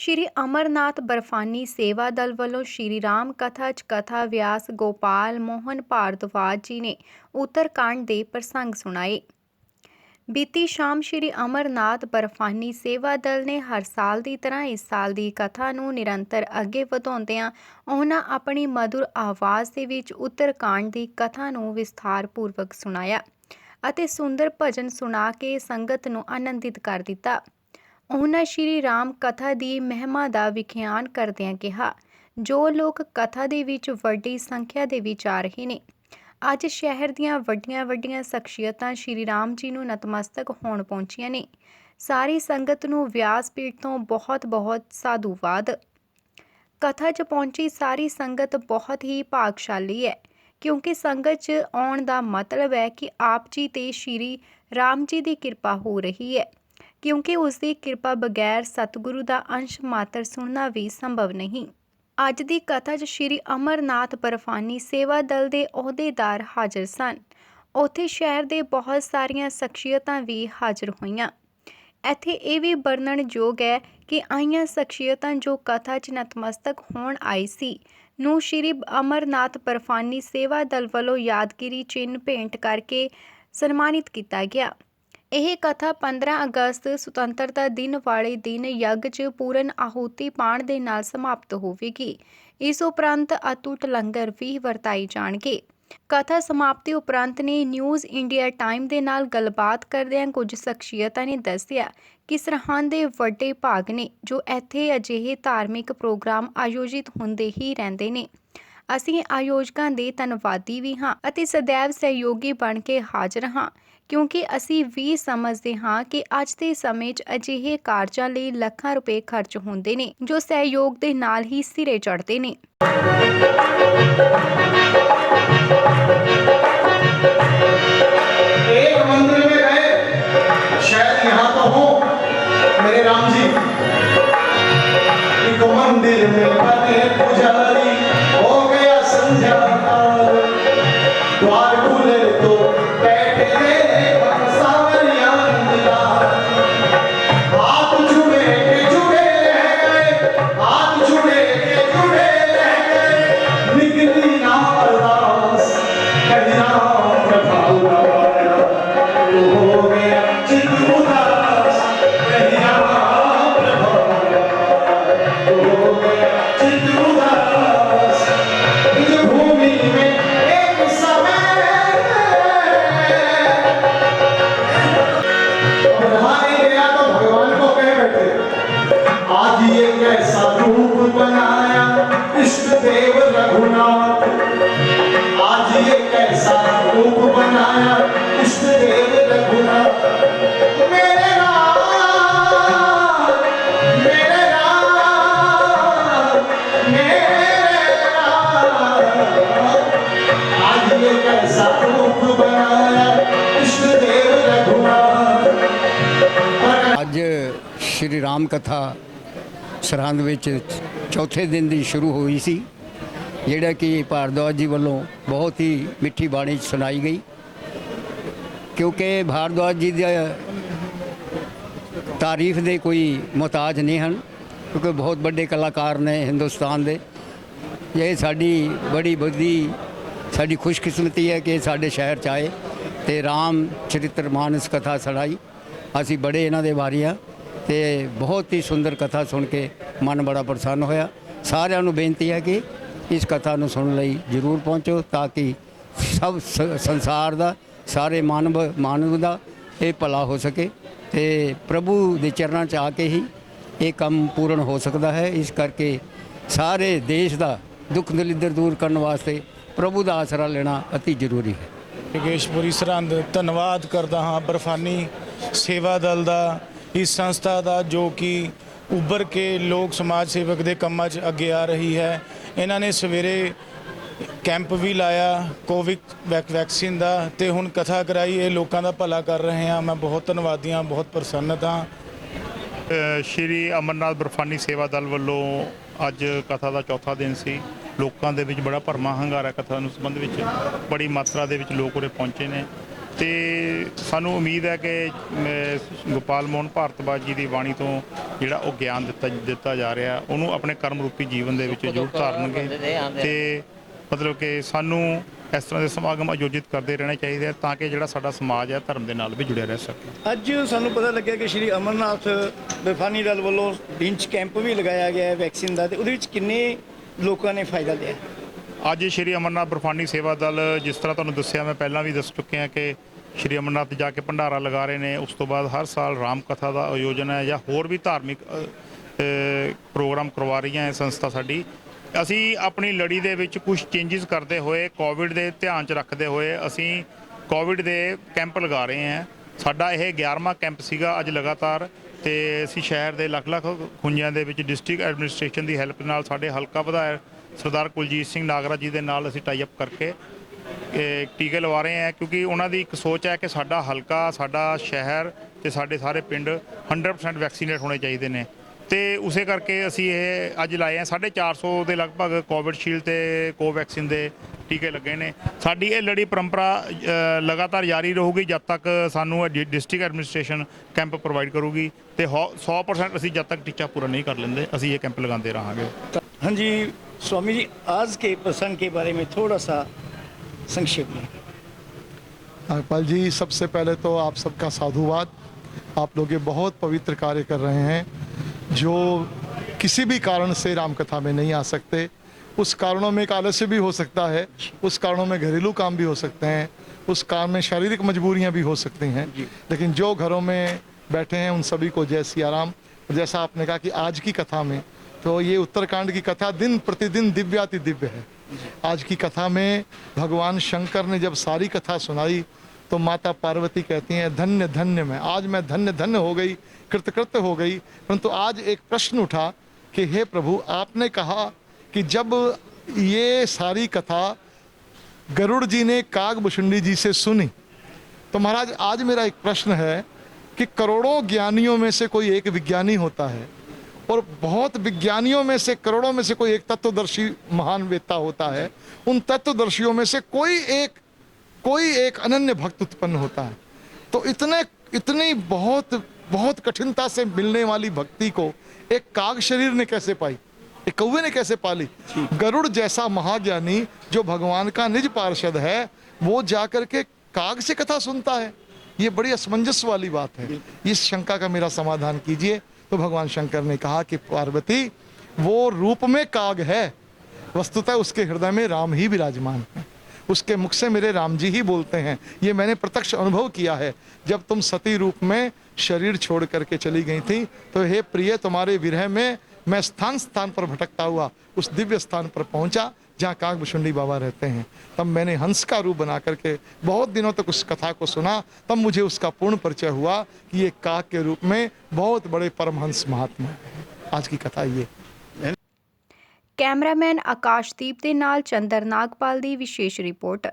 ਸ਼੍ਰੀ ਅਮਰਨਾਥ ਬਰਫਾਨੀ ਸੇਵਾ ਦਲ ਵੱਲੋਂ ਸ਼੍ਰੀ ਰਾਮ ਕਥਾ 'ਚ ਕਥਾ ਵਿਆਸ ਗੋਪਾਲ ਮੋਹਨ ਭਾਰਦਵਾਜ ਜੀ ਨੇ ਉੱਤਰਕਾਂਡ ਦੇ ਪ੍ਰਸੰਗ ਸੁਣਾਏ। ਬੀਤੀ ਸ਼ਾਮ ਸ਼੍ਰੀ ਅਮਰਨਾਥ ਬਰਫਾਨੀ ਸੇਵਾ ਦਲ ਨੇ ਹਰ ਸਾਲ ਦੀ ਤਰ੍ਹਾਂ ਇਸ ਸਾਲ ਦੀ ਕਥਾ ਨੂੰ ਨਿਰੰਤਰ ਅੱਗੇ ਵਧਾਉਂਦਿਆਂ ਉਹਨਾਂ ਆਪਣੀ ਮਧੁਰ ਆਵਾਜ਼ ਦੇ ਵਿੱਚ ਉੱਤਰਕਾਂਡ ਦੀ ਕਥਾ ਨੂੰ ਵਿਸਥਾਰਪੂਰਵਕ ਸੁਣਾਇਆ ਅਤੇ ਸੁੰਦਰ ਭਜਨ ਸੁਣਾ ਕੇ ਸੰਗਤ ਨੂੰ ਆਨੰਦਿਤ ਕਰ ਦਿੱਤਾ। ਉਹਨਾਂ ਸ਼੍ਰੀ ਰਾਮ ਕਥਾ ਦੀ ਮਹਿਮਾ ਦਾ ਵਿਖਿਆਨ ਕਰਦਿਆਂ ਕਿਹਾ, ਜੋ ਲੋਕ ਕਥਾ ਦੇ ਵਿੱਚ ਵੱਡੀ ਸੰਖਿਆ ਦੇ ਵਿੱਚ ਆ ਰਹੇ ਨੇ, ਅੱਜ ਸ਼ਹਿਰ ਦੀਆਂ ਵੱਡੀਆਂ ਸ਼ਖਸੀਅਤਾਂ ਸ਼੍ਰੀ ਰਾਮ ਜੀ ਨੂੰ ਨਤਮਸਤਕ ਹੋਣ ਪਹੁੰਚੀਆਂ ਨੇ। ਸਾਰੀ ਸੰਗਤ ਨੂੰ ਵਿਆਸ ਪੀਠ ਤੋਂ ਬਹੁਤ ਸਾਧੂਵਾਦ। ਕਥਾ 'ਚ ਪਹੁੰਚੀ ਸਾਰੀ ਸੰਗਤ ਬਹੁਤ ਹੀ ਭਾਗਸ਼ਾਲੀ ਹੈ, ਕਿਉਂਕਿ ਸੰਗਤ 'ਚ ਆਉਣ ਦਾ ਮਤਲਬ ਹੈ ਕਿ ਆਪ ਜੀ ਤੇ ਸ਼੍ਰੀ ਰਾਮ ਜੀ ਦੀ ਕਿਰਪਾ ਹੋ ਰਹੀ ਹੈ, ਕਿਉਂਕਿ ਉਸ ਦੀ ਕਿਰਪਾ ਬਗੈਰ ਸਤਿਗੁਰੂ ਦਾ ਅੰਸ਼ ਮਾਤਰ ਸੁਣਨਾ ਵੀ ਸੰਭਵ ਨਹੀਂ। ਅੱਜ ਦੀ ਕਥਾ 'ਚ ਸ਼੍ਰੀ ਅਮਰਨਾਥ ਬਰਫਾਨੀ ਸੇਵਾ ਦਲ ਦੇ ਅਹੁਦੇਦਾਰ ਹਾਜ਼ਰ ਸਨ। ਉੱਥੇ ਸ਼ਹਿਰ ਦੇ ਬਹੁਤ ਸਾਰੀਆਂ ਸ਼ਖਸੀਅਤਾਂ ਵੀ ਹਾਜ਼ਰ ਹੋਈਆਂ। ਇੱਥੇ ਇਹ ਵੀ ਵਰਣਨਯੋਗ ਹੈ ਕਿ ਆਈਆਂ ਸ਼ਖਸੀਅਤਾਂ ਜੋ ਕਥਾ 'ਚ ਨਤਮਸਤਕ ਹੋਣ ਆਈ ਸੀ ਨੂੰ ਸ਼੍ਰੀ ਅਮਰਨਾਥ ਬਰਫਾਨੀ ਸੇਵਾ ਦਲ ਵੱਲੋਂ ਯਾਦਗਾਰੀ ਚਿੰਨ੍ਹ ਭੇਂਟ ਕਰਕੇ ਸਨਮਾਨਿਤ ਕੀਤਾ ਗਿਆ। ਇਹ ਕਥਾ 15 ਅਗਸਤ ਸੁਤੰਤਰਤਾ ਦਿਨ ਵਾਲੇ ਦਿਨ ਯੱਗ 'ਚ ਪੂਰਨ ਆਹੂਤੀ ਪਾਉਣ ਦੇ ਨਾਲ ਸਮਾਪਤ ਹੋਵੇਗੀ। ਇਸ ਉਪਰੰਤ ਅਤੁੱਟ ਲੰਗਰ ਵੀ ਵਰਤਾਏ ਜਾਣਗੇ। ਕਥਾ ਸਮਾਪਤੀ ਉਪਰੰਤ ਨੇ ਨਿਊਜ਼ ਇੰਡੀਆ ਟਾਈਮ ਦੇ ਨਾਲ ਗੱਲਬਾਤ ਕਰਦਿਆਂ ਕੁਝ ਸ਼ਖਸੀਅਤਾਂ ਨੇ ਦੱਸਿਆ ਕਿ ਸਰਹੰਦ ਦੇ ਵੱਡੇ ਭਾਗ ਨੇ ਜੋ ਇੱਥੇ ਅਜਿਹੇ ਧਾਰਮਿਕ ਪ੍ਰੋਗਰਾਮ ਆਯੋਜਿਤ ਹੁੰਦੇ ਹੀ ਰਹਿੰਦੇ ਨੇ। ਅਸੀਂ ਆਯੋਜਕਾਂ ਦੇ ਧੰਨਵਾਦੀ ਵੀ ਹਾਂ ਅਤੇ ਸदैव ਸਹਿਯੋਗੀ ਬਣ ਕੇ ਹਾਜ਼ਰ ਹਾਂ, ਕਿਉਂਕਿ ਅਸੀਂ ਵੀ ਸਮਝਦੇ ਹਾਂ ਕਿ ਅੱਜ ਦੇ ਸਮੇਂ 'ਚ ਅਜਿਹੇ ਕਾਰਜਾਂ ਲਈ ਲੱਖਾਂ ਰੁਪਏ ਖਰਚ ਹੁੰਦੇ ਨੇ, ਜੋ ਸਹਿਯੋਗ ਦੇ ਨਾਲ ਹੀ ਸਿਰੇ ਚੜ੍ਹਦੇ ਨੇ। एक मंदिर में गए, शायद यहाँ तो हो मेरे राम जी। एक मंदिर में बने पुजारी, हो गया संध्या काल, द्वार खुले तो बैठे सावरिया इंतजार। हाथ जुड़े के जुड़े रह गए, हाथ जुड़े के जुड़े रह गए, निकली ना अरदास कहीं ना प्रभाव ना पाया, तो हो गया चित उदास कहीं ना प्रभाव ना पाया, तो हो गया चित उदास। निज भूमि में एक समय बढ़ाने गया तो भगवान को कह बैठे, आज ये कैसा रूप बनाया इष्ट देव रघुनाथ, आज ये कैसा रूप बनाया इष्ट देव रघुनाथ। मेरे राम, मेरे राम, मेरे राम, आज ये कैसा रूप बनाया इष्ट देव रघुनाथ। ਅੱਜ ਸ਼੍ਰੀ ਰਾਮ ਕਥਾ ਸਰਹੰਦ ਵਿੱਚ ਚੌਥੇ ਦਿਨ ਦੀ ਸ਼ੁਰੂ ਹੋਈ ਸੀ, ਜਿਹੜਾ ਕਿ ਭਾਰਦਵਾਜ ਜੀ ਵੱਲੋਂ ਬਹੁਤ ਹੀ ਮਿੱਠੀ ਬਾਣੀ 'ਚ ਸੁਣਾਈ ਗਈ। ਕਿਉਂਕਿ ਭਾਰਦਵਾਜ ਜੀ ਦੀ ਤਾਰੀਫ ਦੇ ਕੋਈ ਮੁਹਤਾਜ ਨਹੀਂ ਹਨ, ਕਿਉਂਕਿ ਬਹੁਤ ਵੱਡੇ ਕਲਾਕਾਰ ਨੇ ਹਿੰਦੁਸਤਾਨ ਦੇ। ਇਹ ਸਾਡੀ ਬੜੀ ਵੱਡੀ ਸਾਡੀ ਖੁਸ਼ਕਿਸਮਤੀ ਹੈ ਕਿ ਸਾਡੇ ਸ਼ਹਿਰ 'ਚ ਆਏ ਅਤੇ ਰਾਮ ਚਰਿਤਰ ਮਾਨਸ ਕਥਾ ਸੁਣਾਈ। ਅਸੀਂ ਬੜੇ ਇਹਨਾਂ ਦੇ ਵਾਰੀ ਹਾਂ ਅਤੇ ਬਹੁਤ ਹੀ ਸੁੰਦਰ ਕਥਾ ਸੁਣ ਕੇ ਮਨ ਬੜਾ ਪ੍ਰਸੰਨ ਹੋਇਆ। ਸਾਰਿਆਂ ਨੂੰ ਬੇਨਤੀ ਹੈ ਕਿ ਇਸ ਕਥਾ ਨੂੰ ਸੁਣਨ ਲਈ ਜ਼ਰੂਰ ਪਹੁੰਚੋ, ਤਾਂ ਕਿ ਸਭ ਸੰਸਾਰ ਦਾ ਸਾਰੇ ਮਾਨਵ ਦਾ ਇਹ ਭਲਾ ਹੋ ਸਕੇ ਅਤੇ ਪ੍ਰਭੂ ਦੇ ਚਰਨਾਂ 'ਚ ਆ ਕੇ ਹੀ ਇਹ ਕੰਮ ਪੂਰਨ ਹੋ ਸਕਦਾ ਹੈ। ਇਸ ਕਰਕੇ ਸਾਰੇ ਦੇਸ਼ ਦਾ ਦੁੱਖ ਦਲਿੱਦਰ ਦੂਰ ਕਰਨ ਵਾਸਤੇ ਪ੍ਰਭੂ ਦਾ ਆਸਰਾ ਲੈਣਾ ਅਤੀ ਜ਼ਰੂਰੀ ਹੈ। ਯੋਗੇਸ਼ਪੁਰੀ ਸਰਹੰਦ ਧੰਨਵਾਦ ਕਰਦਾ ਹਾਂ ਬਰਫਾਨੀ ਸੇਵਾ ਦਲ ਦਾ, ਇਸ ਸੰਸਥਾ ਦਾ ਜੋ ਕਿ ਉੱਭਰ ਕੇ ਲੋਕ ਸਮਾਜ ਸੇਵਕ ਦੇ ਕੰਮਾਂ 'ਚ ਅੱਗੇ ਆ ਰਹੀ ਹੈ। ਇਹਨਾਂ ਨੇ ਸਵੇਰੇ ਕੈਂਪ ਵੀ ਲਾਇਆ ਕੋਵਿਡ ਵੈਕਸੀਨ ਦਾ ਅਤੇ ਹੁਣ ਕਥਾ ਕਰਾਈ। ਇਹ ਲੋਕਾਂ ਦਾ ਭਲਾ ਕਰ ਰਹੇ ਹਾਂ। ਮੈਂ ਬਹੁਤ ਧੰਨਵਾਦੀ ਹਾਂ, ਬਹੁਤ ਪ੍ਰਸੰਨਤ ਹਾਂ। ਸ਼੍ਰੀ ਅਮਰਨਾਥ ਬਰਫਾਨੀ ਸੇਵਾ ਦਲ ਵੱਲੋਂ ਅੱਜ ਕਥਾ ਦਾ ਚੌਥਾ ਦਿਨ ਸੀ। ਲੋਕਾਂ ਦੇ ਵਿੱਚ ਬੜਾ ਭਰਮਾ ਹੰਗਾਰਾ ਕਥਾ ਨੂੰ ਸੰਬੰਧ ਵਿੱਚ, ਬੜੀ ਮਾਤਰਾ ਦੇ ਵਿੱਚ ਲੋਕ ਉਰੇ ਪਹੁੰਚੇ ਨੇ ਤੇ ਸਾਨੂੰ ਉਮੀਦ ਹੈ ਕਿ ਗੋਪਾਲ ਮੋਹਨ ਭਾਰਦਵਾਜ ਜੀ ਦੀ ਬਾਣੀ ਤੋਂ ਜਿਹੜਾ ਉਹ ਗਿਆਨ ਦਿੱਤਾ ਜਾ ਰਿਹਾ ਉਹਨੂੰ ਆਪਣੇ ਕਰਮ ਰੂਪੀ ਜੀਵਨ ਦੇ ਵਿੱਚ ਜ਼ਰੂਰ ਧਾਰਨਗੇ ਤੇ ਮਤਲਬ ਕਿ ਸਾਨੂੰ ਇਸ ਤਰ੍ਹਾਂ ਦੇ ਸਮਾਗਮ ਆਯੋਜਿਤ ਕਰਦੇ ਰਹਿਣੇ ਚਾਹੀਦੇ ਆ ਤਾਂ ਕਿ ਜਿਹੜਾ ਸਾਡਾ ਸਮਾਜ ਹੈ ਧਰਮ ਦੇ ਨਾਲ ਵੀ ਜੁੜਿਆ ਰਹਿ ਸਕੇ। ਅੱਜ ਸਾਨੂੰ ਪਤਾ ਲੱਗਿਆ ਕਿ ਸ਼੍ਰੀ ਅਮਰਨਾਥ ਬਰਫਾਨੀ ਦਲ ਵੱਲੋਂ ਲੰਚ ਕੈਂਪ ਵੀ ਲਗਾਇਆ ਗਿਆ ਹੈ ਵੈਕਸੀਨ ਦਾ, ਤੇ ਉਹਦੇ ਵਿੱਚ ਕਿੰਨੇ ਲੋਕਾਂ ਨੇ ਫਾਇਦਾ ਲਿਆ? ਅੱਜ ਸ਼੍ਰੀ ਅਮਰਨਾਥ ਬਰਫਾਨੀ ਸੇਵਾ ਦਲ ਜਿਸ ਤਰ੍ਹਾਂ ਤੁਹਾਨੂੰ ਦੱਸਿਆ ਮੈਂ ਪਹਿਲਾਂ ਵੀ ਦੱਸ ਚੁੱਕਿਆ ਕਿ ਸ਼੍ਰੀ ਅਮਰਨਾਥ ਜਾ ਕੇ ਭੰਡਾਰਾ ਲਗਾ ਰਹੇ ਨੇ। ਉਸ ਤੋਂ ਬਾਅਦ ਹਰ ਸਾਲ ਰਾਮ ਕਥਾ ਦਾ ਆਯੋਜਨ ਹੈ ਜਾਂ ਹੋਰ ਵੀ ਧਾਰਮਿਕ ਪ੍ਰੋਗਰਾਮ ਕਰਵਾ ਰਹੀਆਂ ਹੈ ਸੰਸਥਾ ਸਾਡੀ। ਅਸੀਂ ਆਪਣੀ ਲੜੀ ਦੇ ਵਿੱਚ ਕੁਝ ਚੇਂਜਸ ਕਰਦੇ ਹੋਏ ਕੋਵਿਡ ਦੇ ਧਿਆਨ 'ਚ ਰੱਖਦੇ ਹੋਏ ਅਸੀਂ ਕੋਵਿਡ ਦੇ ਕੈਂਪ ਲਗਾ ਰਹੇ ਹਾਂ। ਸਾਡਾ ਇਹ 11ਵਾਂ ਕੈਂਪ ਸੀਗਾ ਅੱਜ ਲਗਾਤਾਰ, ਤੇ ਅਸੀਂ ਸ਼ਹਿਰ ਦੇ ਲੱਖ ਖੁੰਝਿਆਂ ਦੇ ਵਿੱਚ ਡਿਸਟ੍ਰਿਕਟ ਐਡਮਿਨਿਸਟ੍ਰੇਸ਼ਨ ਦੀ ਹੈਲਪ ਨਾਲ ਸਾਡੇ ਹਲਕਾ ਵਿਧਾਇਕ ਸਰਦਾਰ ਕੁਲਜੀਤ ਸਿੰਘ ਨਾਗਰਾ ਜੀ ਦੇ ਨਾਲ ਅਸੀਂ ਟਾਈ ਅਪ ਕਰਕੇ ਟੀਕੇ ਲਵਾ ਰਹੇ ਹਾਂ, ਕਿਉਂਕਿ ਉਹਨਾਂ ਦੀ ਇੱਕ ਸੋਚ ਹੈ ਕਿ ਸਾਡਾ ਹਲਕਾ, ਸਾਡਾ ਸ਼ਹਿਰ ਤੇ ਸਾਡੇ ਸਾਰੇ ਪਿੰਡ 100% ਵੈਕਸੀਨੇਟ ਹੋਣੇ ਚਾਹੀਦੇ ਨੇ। ਤੇ ਉਸੇ ਕਰਕੇ ਅਸੀਂ ਇਹ ਅੱਜ ਲਾਏ ਆ। 450 ਦੇ ਲਗਭਗ ਕੋਵਿਡਸ਼ੀਲਡ ਤੇ ਕੋਵੈਕਸਿਨ ਦੇ ਟੀਕੇ ਲੱਗੇ ਨੇ। ਸਾਡੀ ਇਹ ਲੜੀ ਪਰੰਪਰਾ ਲਗਾਤਾਰ ਜਾਰੀ ਰਹੂਗੀ ਜਦ ਤੱਕ ਸਾਨੂੰ ਡਿਸਟ੍ਰਿਕਟ ਐਡਮਿਨਿਸਟ੍ਰੇਸ਼ਨ ਕੈਂਪ ਪ੍ਰੋਵਾਈਡ ਕਰੂਗੀ, ਤੇ 100% ਅਸੀਂ ਜਦ ਤੱਕ ਟੀਚਾ ਪੂਰਾ नहीं कर लेंगे ਅਸੀਂ ਇਹ ਕੈਂਪ लगाते रहांगे। हाँ जी स्वामी जी, आज के प्रसंग के बारे में थोड़ा सा संक्षेप में। नागपाल जी, सबसे पहले तो आप सबका साधुवाद। आप लोग ये बहुत पवित्र कार्य कर रहे हैं। जो किसी भी कारण से रामकथा में नहीं आ सकते, उस कारणों में एक आलस्य भी हो सकता है, उस कारणों में घरेलू काम भी हो सकते हैं, उस कारण में शारीरिक मजबूरियां भी हो सकती हैं, लेकिन जो घरों में बैठे हैं उन सभी को जय सिया राम। जैसा आपने कहा कि आज की कथा में, तो ये उत्तरकांड की कथा दिन प्रतिदिन दिव्याति दिव्य है। आज की कथा में भगवान शंकर ने जब सारी कथा सुनाई तो माता पार्वती कहती हैं धन्य धन्य मैं धन्य धन्य हो गई, कृतकृत्य हो गई। परंतु आज एक प्रश्न उठा कि हे प्रभु, आपने कहा कि जब ये सारी कथा गरुड़ जी ने कागभुषुंडी जी से सुनी, तो महाराज आज मेरा एक प्रश्न है कि करोड़ों ज्ञानियों में से कोई एक विज्ञानी होता है, और बहुत विज्ञानियों में से, करोड़ों में से कोई एक तत्वदर्शी महान वेत्ता होता है। उन तत्वदर्शियों में से कोई एक अनन्य भक्त उत्पन्न होता है। तो इतनी बहुत कठिनता से मिलने वाली भक्ति को एक काग शरीर ने कैसे पाई, एक कौवे ने कैसे पाली? गरुड़ जैसा महाज्ञानी जो भगवान का निज पार्षद है, वो जाकर के काग से कथा सुनता है। ये बड़ी असमंजस वाली बात है। इस शंका का मेरा समाधान कीजिए। तो भगवान शंकर ने कहा कि पार्वती, वो रूप में काग है, वस्तुतः उसके हृदय में राम ही विराजमान है। उसके मुख से मेरे राम जी ही बोलते हैं। ये मैंने प्रत्यक्ष अनुभव किया है। जब तुम सती रूप में शरीर छोड़ करके चली गई थी, तो हे प्रिय, तुम्हारे विरह में मैं स्थान स्थान पर भटकता हुआ उस दिव्य स्थान पर पहुंचा जहाँ कागभुषुंडी बाबा रहते हैं। तब मैंने हंस का रूप बना करके बहुत दिनों तक उस कथा को सुना। तब मुझे उसका पूर्ण परिचय हुआ कि ये काग के रूप में बहुत बड़े परमहंस महात्मा हैं। आज की कथा ये। ਕੈਮਰਾਮੈਨ ਆਕਾਸ਼ਦੀਪ ਦੇ ਨਾਲ ਚੰਦਰ ਨਾਗਪਾਲ ਦੀ ਵਿਸ਼ੇਸ਼ ਰਿਪੋਰਟ।